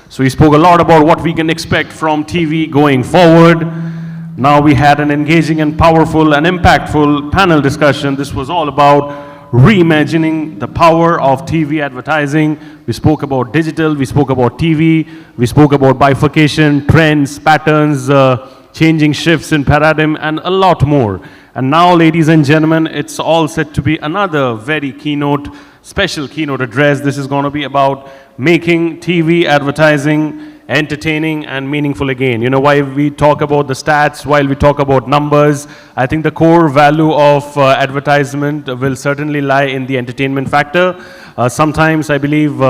So he spoke a lot about what we can expect from TV going forward. Now we had an engaging and powerful and impactful panel discussion. This was all about reimagining the power of TV advertising. We spoke about digital, we spoke about TV, we spoke about bifurcation, trends, patterns, changing shifts in paradigm, and a lot more. And now, ladies and gentlemen, it's all set to be another very special keynote address. This is going to be about making TV advertising entertaining and meaningful again. You know, while we talk about the stats, while we talk about numbers, I think the core value of advertisement will certainly lie in the entertainment factor. Sometimes I believe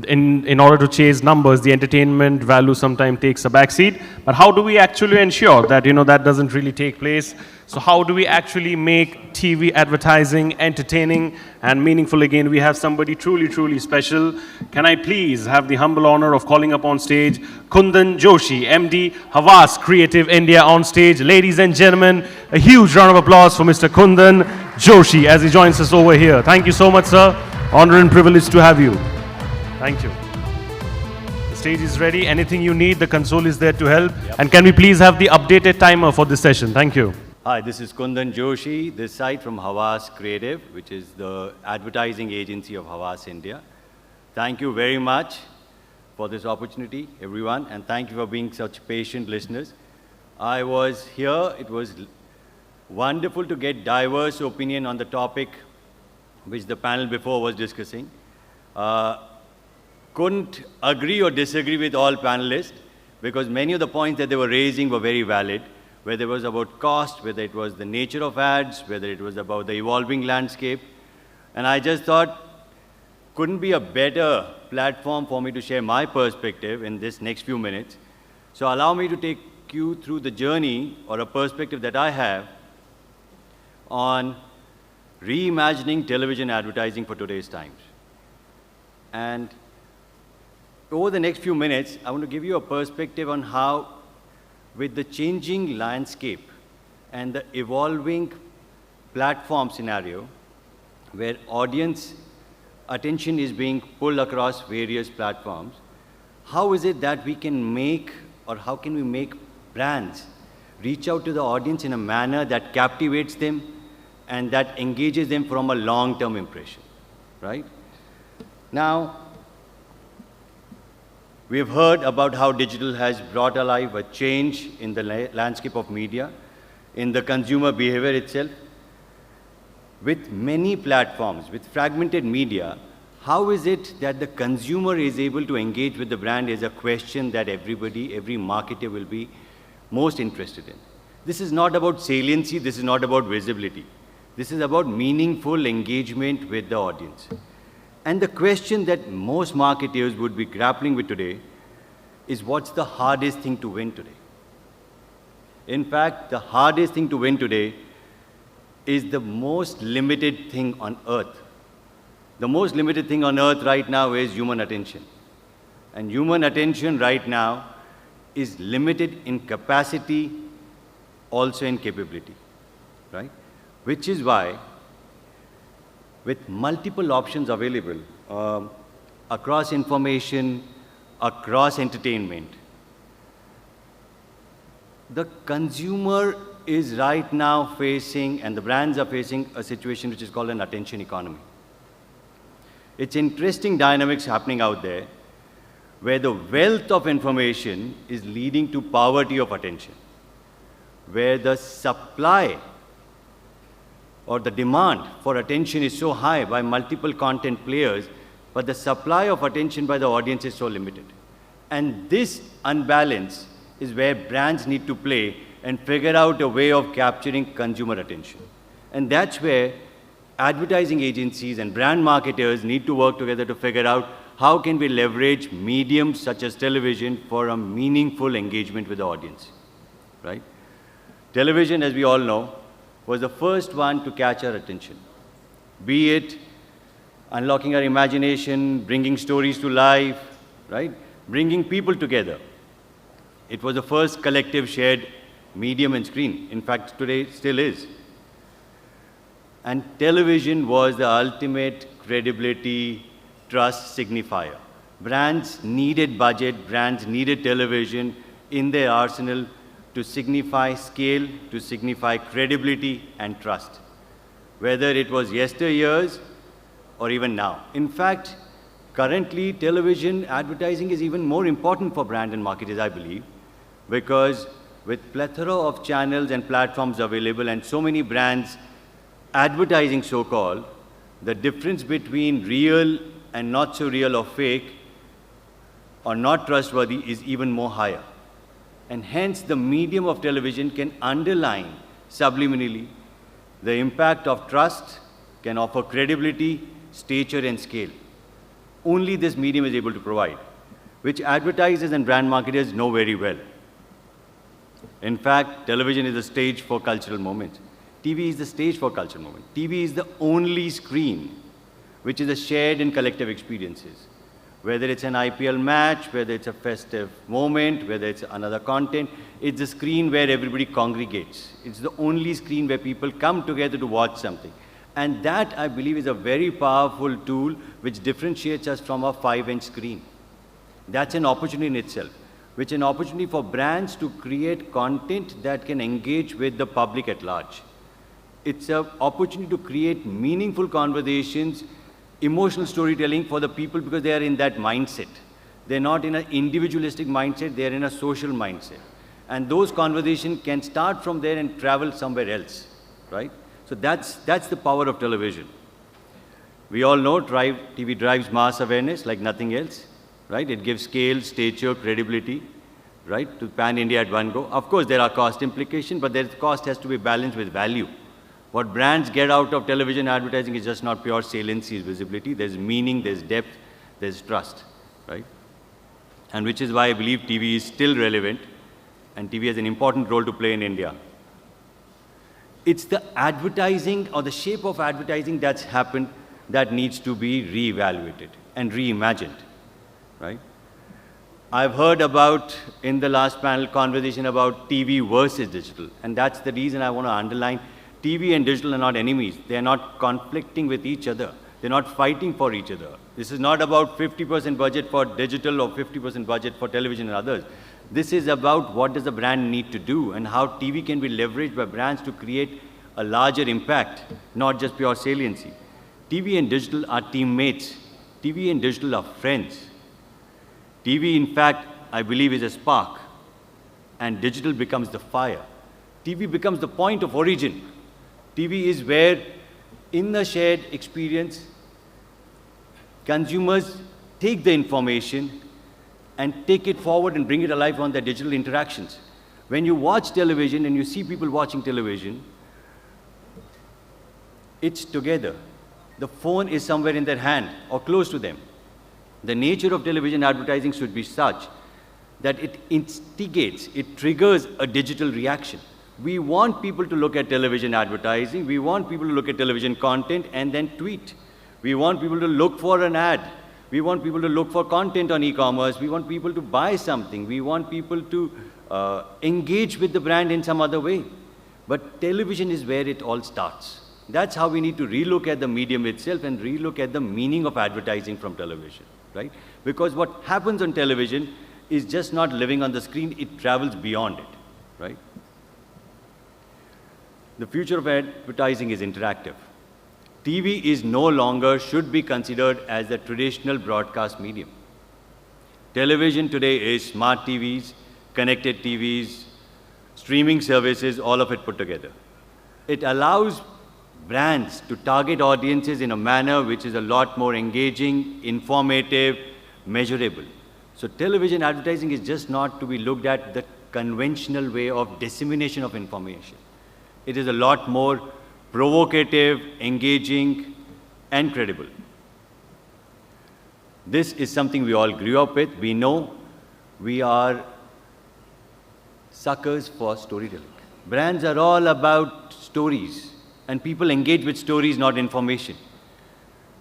in order to chase numbers, the entertainment value sometimes takes a backseat. But how do we actually ensure that, that doesn't really take place? So how do we actually make TV advertising entertaining and meaningful again? We have somebody truly, truly special. Can I please have the humble honor of calling up on stage Kundan Joshi, MD, Havas Creative India on stage. Ladies and gentlemen, a huge round of applause for Mr. Kundan Joshi as he joins us over here. Thank you so much, sir. Honor and privilege to have you. Thank you. The stage is ready. Anything you need, the console is there to help. Yep. And can we please have the updated timer for this session? Thank you. Hi, this is Kundan Joshi, this side from Havas Creative, which is the advertising agency of Havas India. Thank you very much for this opportunity, everyone, and thank you for being such patient listeners. I was here, it was wonderful to get diverse opinion on the topic which the panel before was discussing. Couldn't agree or disagree with all panelists because many of the points that they were raising were very valid. Whether it was about cost, whether it was the nature of ads, whether it was about the evolving landscape. And I just thought, couldn't be a better platform for me to share my perspective in this next few minutes. So allow me to take you through the journey or a perspective that I have on reimagining television advertising for today's times. And over the next few minutes, I want to give you a perspective on how with the changing landscape and the evolving platform scenario where audience attention is being pulled across various platforms, how is it that we can make or how can we make brands reach out to the audience in a manner that captivates them and that engages them from a long-term impression, right? Now, we have heard about how digital has brought alive a change in the landscape of media, in the consumer behavior itself. With many platforms, with fragmented media, how is it that the consumer is able to engage with the brand is a question that everybody, every marketer will be most interested in. This is not about saliency, this is not about visibility. This is about meaningful engagement with the audience. And the question that most marketers would be grappling with today is what's the hardest thing to win today? In fact, the hardest thing to win today is the most limited thing on earth. The most limited thing on earth right now is human attention. And human attention right now is limited in capacity, also in capability, right? Which is why with multiple options available across information, across entertainment, the consumer is right now facing, and the brands are facing, a situation which is called an attention economy. It's interesting dynamics happening out there where the wealth of information is leading to poverty of attention, where the supply or the demand for attention is so high by multiple content players, but the supply of attention by the audience is so limited. And this unbalance is where brands need to play and figure out a way of capturing consumer attention. And that's where advertising agencies and brand marketers need to work together to figure out how can we leverage mediums such as television for a meaningful engagement with the audience, right? Television, as we all know, was the first one to catch our attention, be it unlocking our imagination, bringing stories to life, right? Bringing people together. It was the first collective shared medium and screen. In fact, today still is. And television was the ultimate credibility, trust signifier. Brands needed budget, brands needed television in their arsenal to signify scale, to signify credibility and trust, whether it was yesteryears or even now. In fact, currently television advertising is even more important for brand and marketers, I believe, because with plethora of channels and platforms available and so many brands advertising so-called, the difference between real and not so real or fake or not trustworthy is even more higher. And hence the medium of television can underline subliminally the impact of trust, can offer credibility, stature and scale. Only this medium is able to provide, which advertisers and brand marketers know very well. In fact, television is the stage for cultural moments. TV is the stage for cultural moments. TV is the only screen which is a shared and collective experiences. Whether it's an IPL match, whether it's a festive moment, whether it's another content, it's a screen where everybody congregates. It's the only screen where people come together to watch something. And that, I believe, is a very powerful tool which differentiates us from a 5-inch screen. That's an opportunity in itself, which is an opportunity for brands to create content that can engage with the public at large. It's an opportunity to create meaningful conversations, emotional storytelling for the people because they are in that mindset. They're not in an individualistic mindset, they're in a social mindset. And those conversations can start from there and travel somewhere else, right? So that's the power of television. We all know TV drives mass awareness like nothing else, right? It gives scale, stature, credibility, right, to pan-India at one go. Of course, there are cost implications, but that cost has to be balanced with value. What brands get out of television advertising is just not pure saliency, it's visibility. There's meaning, there's depth, there's trust, right? And which is why I believe TV is still relevant and TV has an important role to play in India. It's the advertising or the shape of advertising that's happened that needs to be reevaluated and reimagined, right? I've heard about, in the last panel, conversation about TV versus digital, and that's the reason I want to underline TV and digital are not enemies. They're not conflicting with each other. They're not fighting for each other. This is not about 50% budget for digital or 50% budget for television and others. This is about what does the brand need to do and how TV can be leveraged by brands to create a larger impact, not just pure saliency. TV and digital are teammates. TV and digital are friends. TV, in fact, I believe is a spark, and digital becomes the fire. TV becomes the point of origin. TV is where, in the shared experience, consumers take the information and take it forward and bring it alive on their digital interactions. When you watch television and you see people watching television, it's together. The phone is somewhere in their hand or close to them. The nature of television advertising should be such that it instigates, it triggers a digital reaction. We want people to look at television advertising. We want people to look at television content and then tweet. We want people to look for an ad. We want people to look for content on e-commerce. We want people to buy something. We want people to engage with the brand in some other way. But television is where it all starts. That's how we need to relook at the medium itself and relook at the meaning of advertising from television, right? Because what happens on television is just not living on the screen, it travels beyond it, right? The future of advertising is interactive. TV is no longer, should be considered as the traditional broadcast medium. Television today is smart TVs, connected TVs, streaming services, all of it put together. It allows brands to target audiences in a manner which is a lot more engaging, informative, measurable. So television advertising is just not to be looked at the conventional way of dissemination of information. It is a lot more provocative, engaging, and credible. This is something we all grew up with. We know we are suckers for storytelling. Brands are all about stories, and people engage with stories, not information.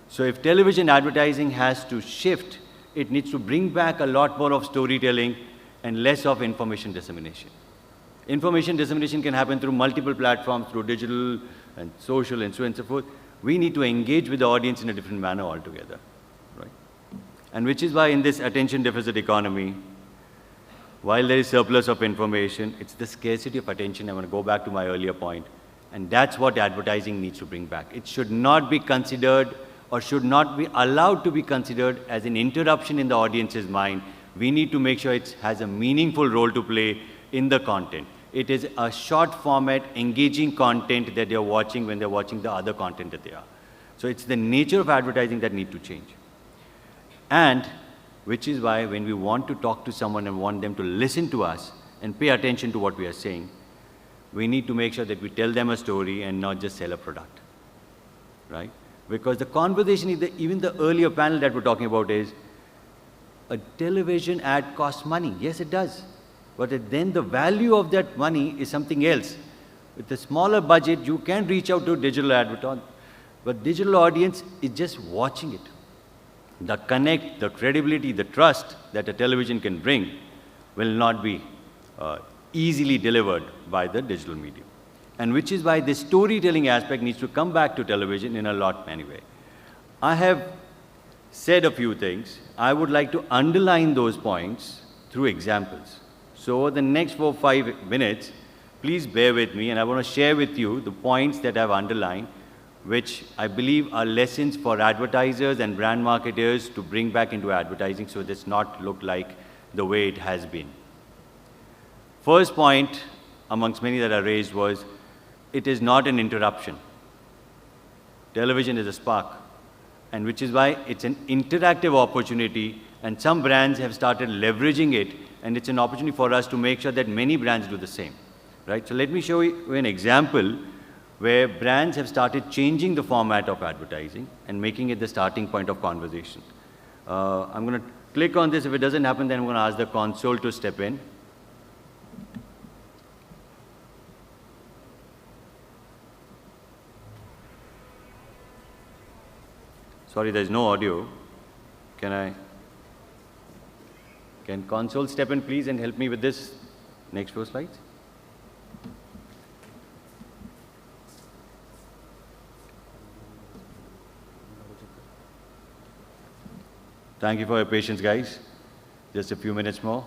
So if television advertising has to shift, it needs to bring back a lot more of storytelling and less of information dissemination. Information dissemination can happen through multiple platforms, through digital and social and so on and so forth. We need to engage with the audience in a different manner altogether, right? And which is why in this attention deficit economy, while there is surplus of information, it's the scarcity of attention. I'm going to go back to my earlier point. And that's what advertising needs to bring back. It should not be considered or should not be allowed to be considered as an interruption in the audience's mind. We need to make sure it has a meaningful role to play in the content. It is a short format, engaging content that they're watching when they're watching the other content that they are. So it's the nature of advertising that needs to change. And which is why when we want to talk to someone and want them to listen to us and pay attention to what we are saying, we need to make sure that we tell them a story and not just sell a product, right? Because the conversation, even the earlier panel that we're talking about is, a television ad costs money. Yes, it does. But then the value of that money is something else. With a smaller budget, you can reach out to digital advertising, but digital audience is just watching it. The connect, the credibility, the trust that a television can bring will not be easily delivered by the digital medium. And which is why this storytelling aspect needs to come back to television in a lot many ways. I have said a few things. I would like to underline those points through examples. So over the next 4 or 5 minutes, please bear with me, and I want to share with you the points that I've underlined, which I believe are lessons for advertisers and brand marketers to bring back into advertising so it does not look like the way it has been. First point, amongst many that are raised, was it is not an interruption. Television is a spark, and which is why it's an interactive opportunity, and some brands have started leveraging it, and it's an opportunity for us to make sure that many brands do the same, right? So let me show you an example where brands have started changing the format of advertising and making it the starting point of conversation. I'm going to click on this. If it doesn't happen, then I'm going to ask the console to step in. Sorry, there's no audio. Can console step in, please, and help me with this next 4 slides? Thank you for your patience, guys. Just a few minutes more.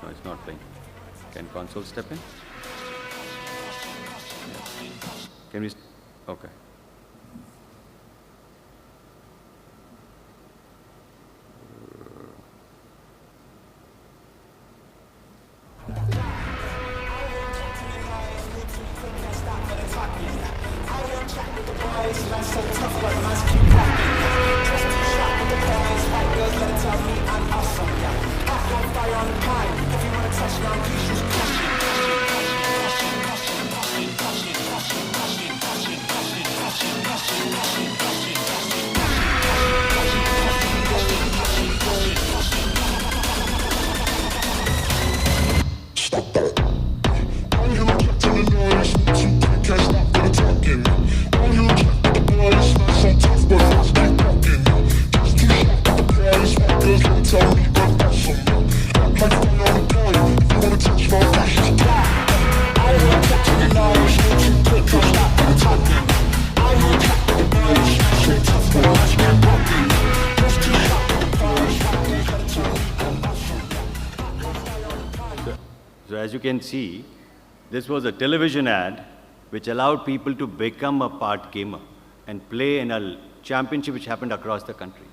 No, it's not playing. Can console step in? Can we? Okay. So as you can see, this was a television ad which allowed people to become a part gamer and play in a championship which happened across the country,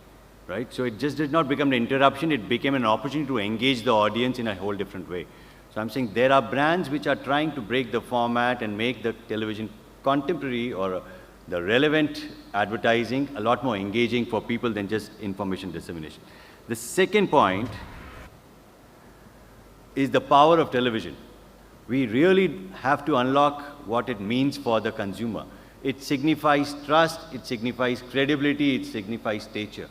right? So it just did not become an interruption, it became an opportunity to engage the audience in a whole different way. So I'm saying there are brands which are trying to break the format and make the television contemporary or the relevant advertising a lot more engaging for people than just information dissemination. The second point is the power of television. We really have to unlock what it means for the consumer. It signifies trust, it signifies credibility, it signifies stature.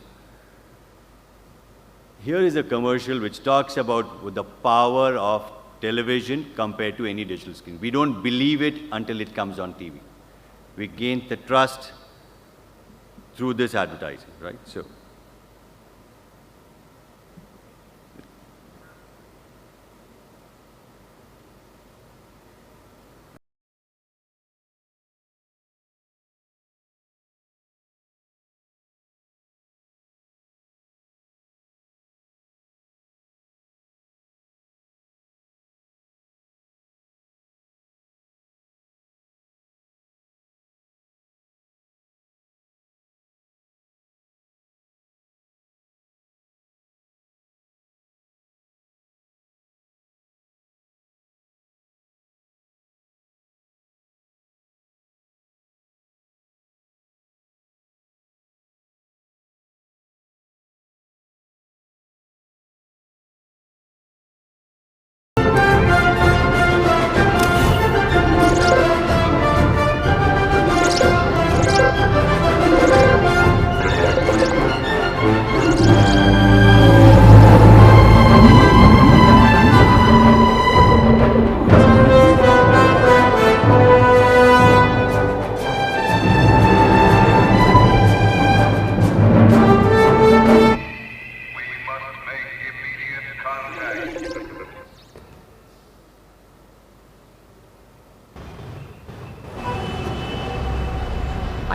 Here is a commercial which talks about the power of television compared to any digital screen. We don't believe it until it comes on TV. We gain the trust through this advertising, right? So,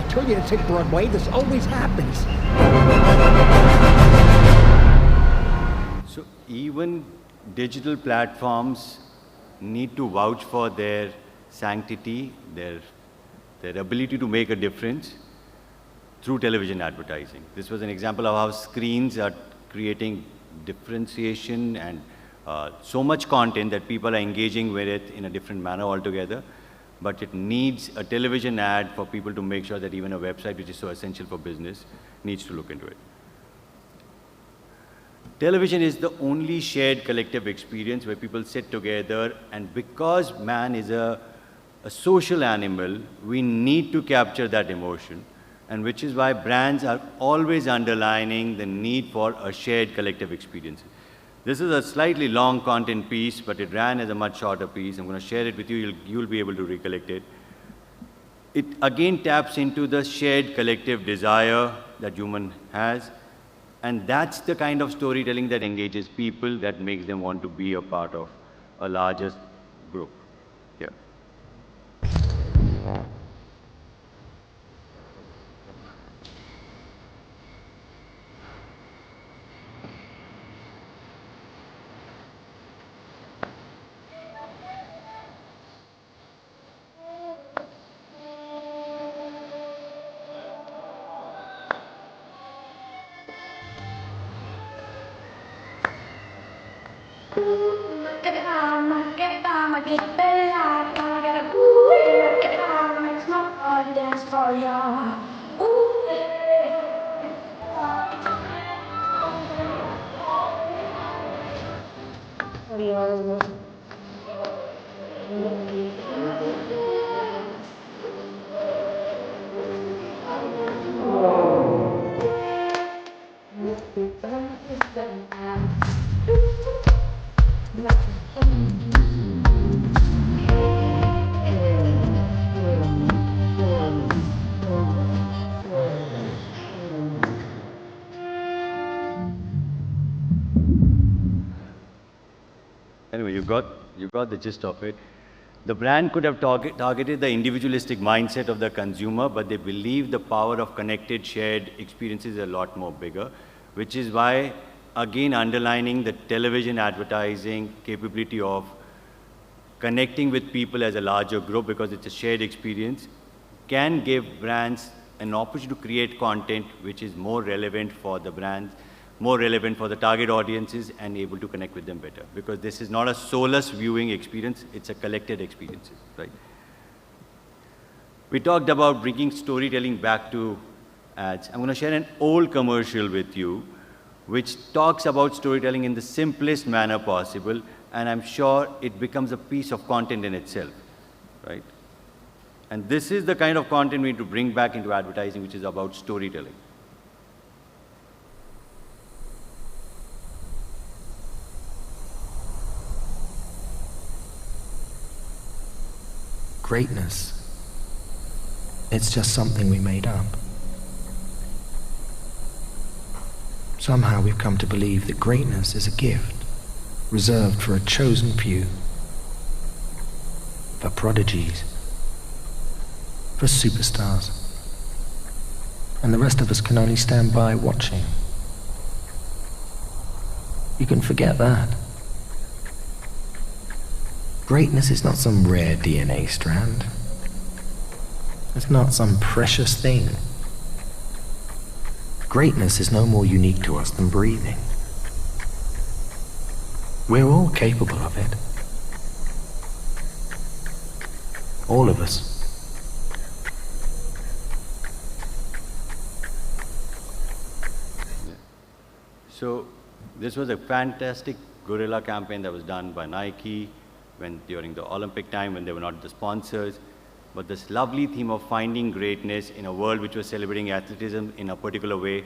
I told you to take Broadway. This always happens. So even digital platforms need to vouch for their sanctity, their ability to make a difference through television advertising. This was an example of how screens are creating differentiation and so much content that people are engaging with it in a different manner altogether. But it needs a television ad for people to make sure that even a website, which is so essential for business, needs to look into it. Television is the only shared collective experience where people sit together, and because man is a social animal, we need to capture that emotion, and which is why brands are always underlining the need for a shared collective experience. This is a slightly long content piece, but it ran as a much shorter piece. I'm going to share it with you. You'll be able to recollect it. It again taps into the shared collective desire that human has. And that's the kind of storytelling that engages people, that makes them want to be a part of a larger group. Yeah. Dance for ya. Ooh, Anyway, you got the gist of it. The brand could have targeted the individualistic mindset of the consumer, but they believe the power of connected, shared experiences is a lot more bigger, which is why, again, underlining the television advertising capability of connecting with people as a larger group, because it's a shared experience, can give brands an opportunity to create content which is more relevant for the brands, more relevant for the target audiences, and able to connect with them better. Because this is not a soulless viewing experience, it's a collected experience, right? We talked about bringing storytelling back to ads. I'm going to share an old commercial with you, which talks about storytelling in the simplest manner possible, and I'm sure it becomes a piece of content in itself, right? And this is the kind of content we need to bring back into advertising, which is about storytelling. Greatness. It's just something we made up. Somehow we've come to believe that greatness is a gift reserved for a chosen few, for prodigies, for superstars, and the rest of us can only stand by watching. You can forget that. Greatness is not some rare DNA strand. It's not some precious thing. Greatness is no more unique to us than breathing. We're all capable of it. All of us. So this was a fantastic guerrilla campaign that was done by Nike during the Olympic time, when they were not the sponsors. But this lovely theme of finding greatness in a world which was celebrating athleticism in a particular way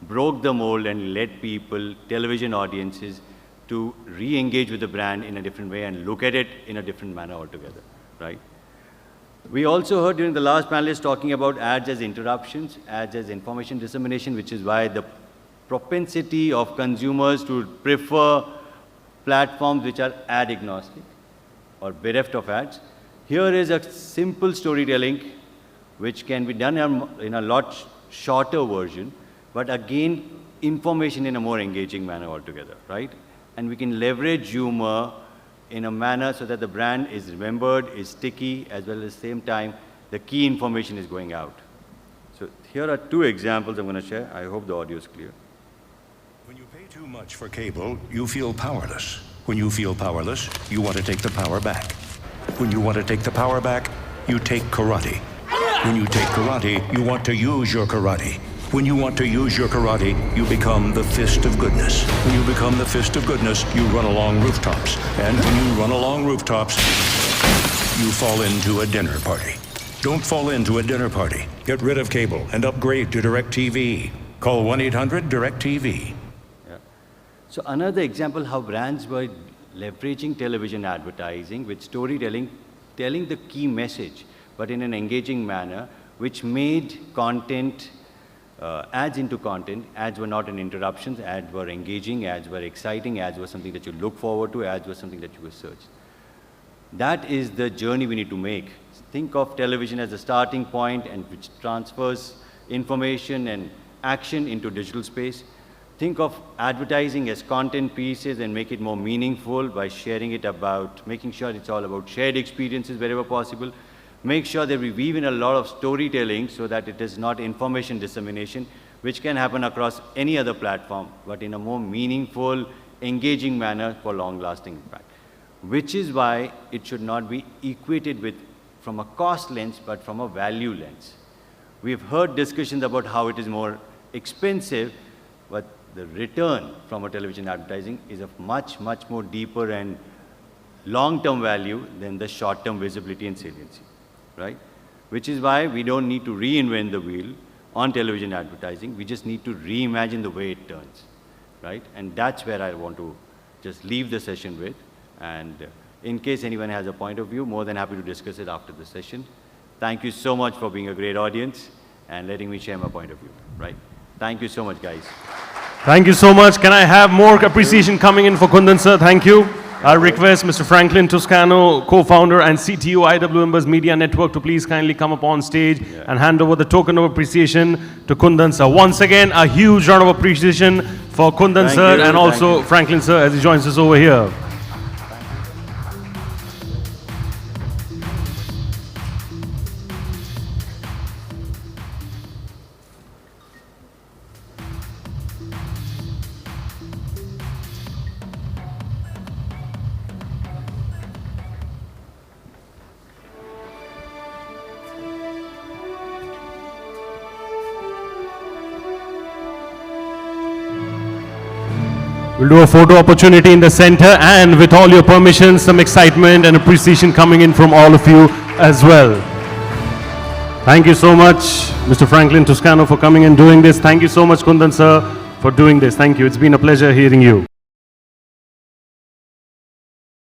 broke the mold and led people, television audiences, to re-engage with the brand in a different way and look at it in a different manner altogether, right? We also heard during the last panelist talking about ads as interruptions, ads as information dissemination, which is why the propensity of consumers to prefer platforms which are ad agnostic or bereft of ads. Here is a simple storytelling which can be done in a lot shorter version, but again, information in a more engaging manner altogether, right? And we can leverage humor in a manner so that the brand is remembered, is sticky, as well as the same time, the key information is going out. So here are two examples I'm going to share. I hope the audio is clear. When you pay too much for cable, you feel powerless. When you feel powerless, you want to take the power back. When you want to take the power back, you take karate. When you take karate, you want to use your karate. When you want to use your karate, you become the fist of goodness. When you become the fist of goodness, you run along rooftops. And when you run along rooftops, you fall into a dinner party. Don't fall into a dinner party. Get rid of cable and upgrade to DirecTV. Call 1-800-DirecTV. Yeah. So another example how brands were leveraging television advertising with storytelling, telling the key message, but in an engaging manner, which made content, ads into content. Ads were not an interruption, ads were engaging, ads were exciting, ads were something that you look forward to, ads were something that you will search. That is the journey we need to make. Think of television as a starting point and which transfers information and action into digital space. Think of advertising as content pieces and make it more meaningful by sharing it about, making sure it's all about shared experiences wherever possible. Make sure that we weave in a lot of storytelling so that it is not information dissemination, which can happen across any other platform, but in a more meaningful, engaging manner for long-lasting impact. Which is why it should not be equated with from a cost lens, but from a value lens. We've heard discussions about how it is more expensive, but the return from a television advertising is of much, much more deeper and long-term value than the short-term visibility and saliency, right? Which is why we don't need to reinvent the wheel on television advertising. We just need to reimagine the way it turns, right? And that's where I want to just leave the session with. And in case anyone has a point of view, more than happy to discuss it after the session. Thank you so much for being a great audience and letting me share my point of view, right? Thank you so much, guys. Thank you so much. Can I have more appreciation coming in for Kundan sir? Thank you. I request Mr. Franklin Toscano, co-founder and CTO IWMBuzz Media Network, to please kindly come up on stage and hand over the token of appreciation to Kundan sir. Once again, a huge round of appreciation for Kundan sir and also Franklin sir as he joins us over here. We'll do a photo opportunity in the center, and with all your permission, some excitement and appreciation coming in from all of you as well. Thank you so much, Mr. Franklin Toscano, for coming and doing this. Thank you so much, Kundan sir, for doing this. Thank you. It's been a pleasure hearing you.